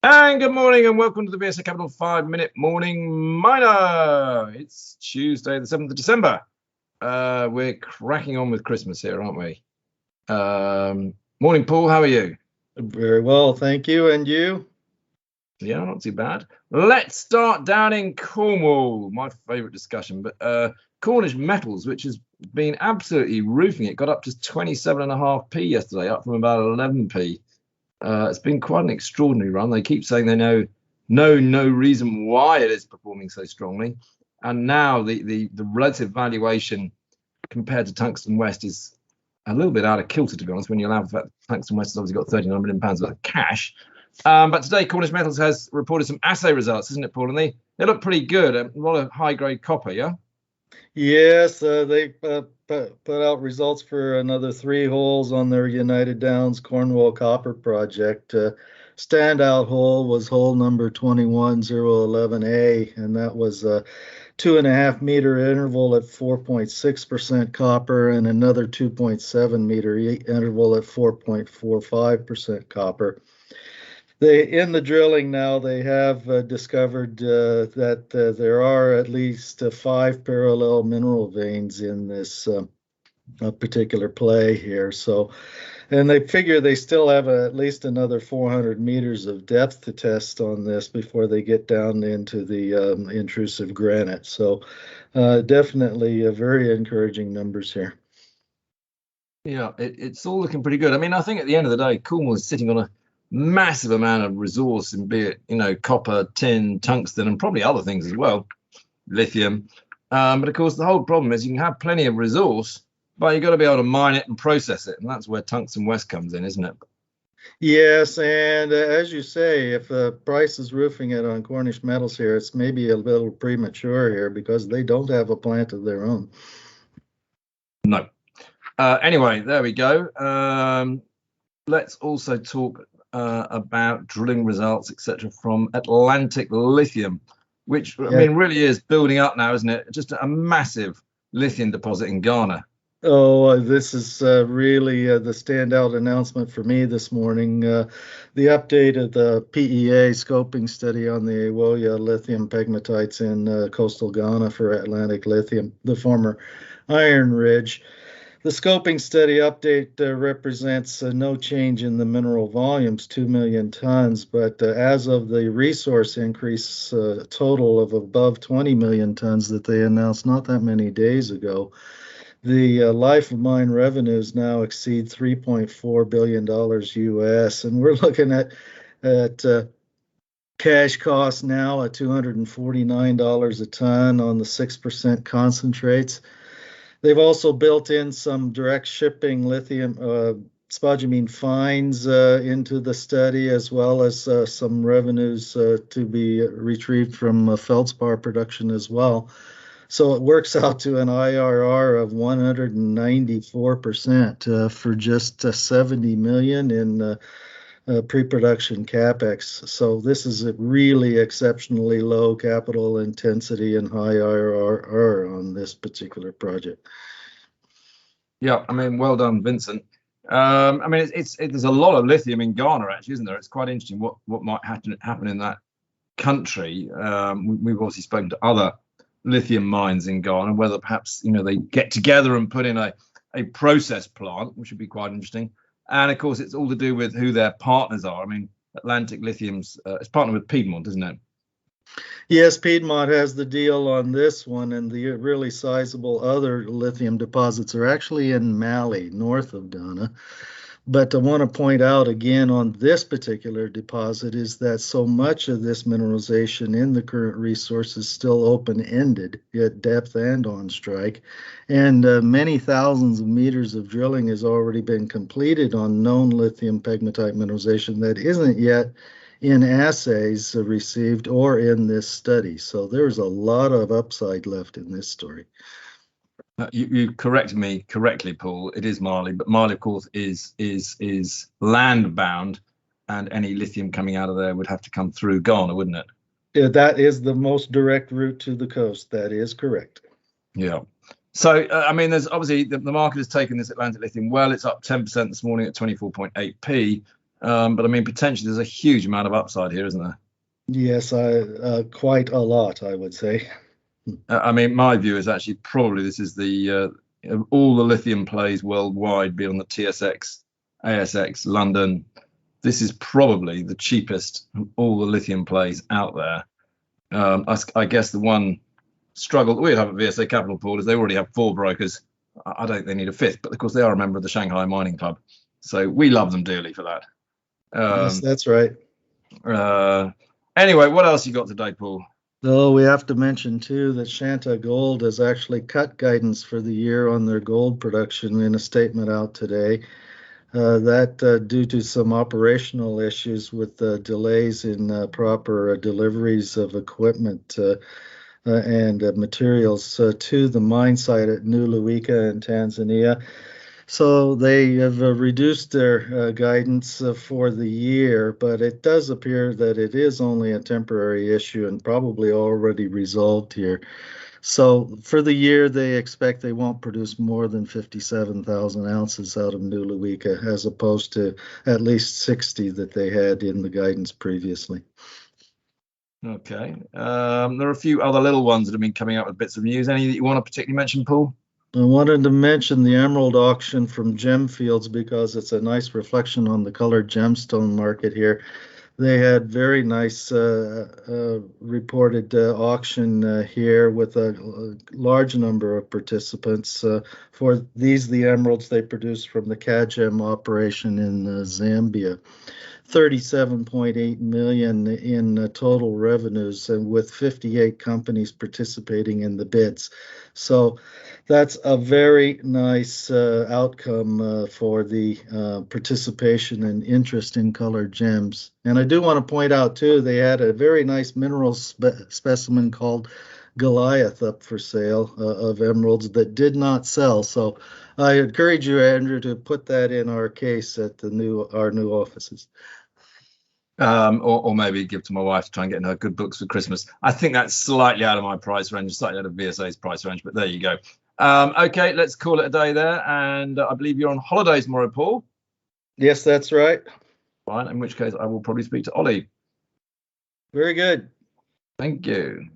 And good morning and welcome to the VSA Capital 5-minute morning miner. It's Tuesday, the 7th of December. We're cracking on with Christmas here, aren't we? Morning, Paul. How are you? Very well, thank you. And you? Yeah, not too bad. Let's start down in Cornwall, my favourite discussion. But Cornish Metals, which has been absolutely roofing it, got up to 27.5p yesterday, up from about 11p. It's been quite an extraordinary run. They keep saying they know no reason why it is performing so strongly, and now the relative valuation compared to Tungsten West is a little bit out of kilter, to be honest. When you allow for the fact that Tungsten West has obviously got £39 million worth of cash. But today, Cornish Metals has reported some assay results, isn't it, Paul? And they look pretty good. A lot of high grade copper, yeah. Yes, they put out results for another 3 holes on their United Downs Cornwall Copper project. Standout hole was hole number 21011A, and that was a 2.5 meter interval at 4.6% copper and another 2.7 meter interval at 4.45% copper. In the drilling now, they have discovered that there are at least 5 parallel mineral veins in this particular play here. So, and they figure they still have at least another 400 meters of depth to test on this before they get down into the intrusive granite. So, definitely very encouraging numbers here. Yeah, it's all looking pretty good. I mean, I think at the end of the day, Cornwall is sitting on a massive amount of resource, in be it copper, tin, tungsten, and probably other things as well, lithium. But of course, the whole problem is you can have plenty of resource, but you've got to be able to mine it and process it, and that's where Tungsten West comes in, isn't it? Yes, and as you say, if the price is roofing it on Cornish Metals here, it's maybe a little premature here because they don't have a plant of their own. No. Anyway, there we go. Let's also talk about drilling results, etc., from Atlantic Lithium, which I mean really is building up now, isn't it? Just a massive lithium deposit in Ghana. Oh, this is really the standout announcement for me this morning. The update of the PEA scoping study on the Ewoyaa lithium pegmatites in coastal Ghana for Atlantic Lithium, the former Iron Ridge. The scoping study update represents no change in the mineral volumes, 2 million tons, but as of the resource increase total of above 20 million tons that they announced not that many days ago, the life of mine revenues now exceed $3.4 billion US, and we're looking at cash costs now at $249 a ton on the 6% concentrates. They've also built in some direct shipping lithium spodumene fines into the study, as well as some revenues to be retrieved from feldspar production as well. So it works out to an IRR of 194% for just 70 million in pre-production capex. So this is a really exceptionally low capital intensity and high IRR on this particular project. Yeah, I mean, well done, Vincent. I mean, there's a lot of lithium in Ghana, actually, isn't there? It's quite interesting what might happen in that country. We've obviously spoken to other lithium mines in Ghana, whether perhaps they get together and put in a process plant, which would be quite interesting. And of course, it's all to do with who their partners are. I mean, Atlantic Lithium's it's partnered with Piedmont, isn't it? Yes, Piedmont has the deal on this one, and the really sizable other lithium deposits are actually in Mali, north of Ghana. But I want to point out again on this particular deposit is that so much of this mineralization in the current resource is still open-ended at depth and on strike. And many thousands of meters of drilling has already been completed on known lithium pegmatite mineralization that isn't yet in assays received or in this study. So there's a lot of upside left in this story. You correct me correctly, Paul. It is Mali, but Mali, of course, is land bound, and any lithium coming out of there would have to come through Ghana, wouldn't it? Yeah, that is the most direct route to the coast. That is correct. Yeah. So I mean, there's obviously the market has taken this Atlantic Lithium well. It's up 10% this morning at 24.8p. But I mean, potentially there's a huge amount of upside here, isn't there? Yes, quite a lot, I would say. I mean, my view is actually probably this is the of all the lithium plays worldwide, be it on the TSX, ASX, London. This is probably the cheapest of all the lithium plays out there. I guess the one struggle that we'd have at VSA Capital Pool is they already have 4 brokers. I don't think they need a 5th, but of course they are a member of the Shanghai Mining Club, so we love them dearly for that. Yes, that's right. Anyway, what else you got today, Paul? Though we have to mention too that Shanta Gold has actually cut guidance for the year on their gold production in a statement out today. That due to some operational issues with delays in proper deliveries of equipment and materials to the mine site at New Luika in Tanzania. So they have reduced their guidance for the year, but it does appear that it is only a temporary issue and probably already resolved here. So for the year, they expect they won't produce more than 57,000 ounces out of New Luika, as opposed to at least 60 that they had in the guidance previously. Okay. There are a few other little ones that have been coming out with bits of news. Any that you want to particularly mention, Paul? I wanted to mention the emerald auction from Gemfields because it's a nice reflection on the colored gemstone market here. They had very nice reported auction here with a large number of participants for the emeralds they produced from the Kagem operation in Zambia. 37.8 million in total revenues, and with 58 companies participating in the bids. So that's a very nice outcome for the participation and interest in colored gems. And I do want to point out too, they had a very nice mineral specimen called Goliath up for sale of emeralds that did not sell. So I encourage you, Andrew, to put that in our case at our new offices. Or maybe give to my wife to try and get in her good books for Christmas. I think that's slightly out of my price range, slightly out of VSA's price range, but there you go. Okay, let's call it a day there. And I believe you're on holidays tomorrow, Paul. Yes, that's right. Fine, in which case I will probably speak to Ollie. Very good. Thank you.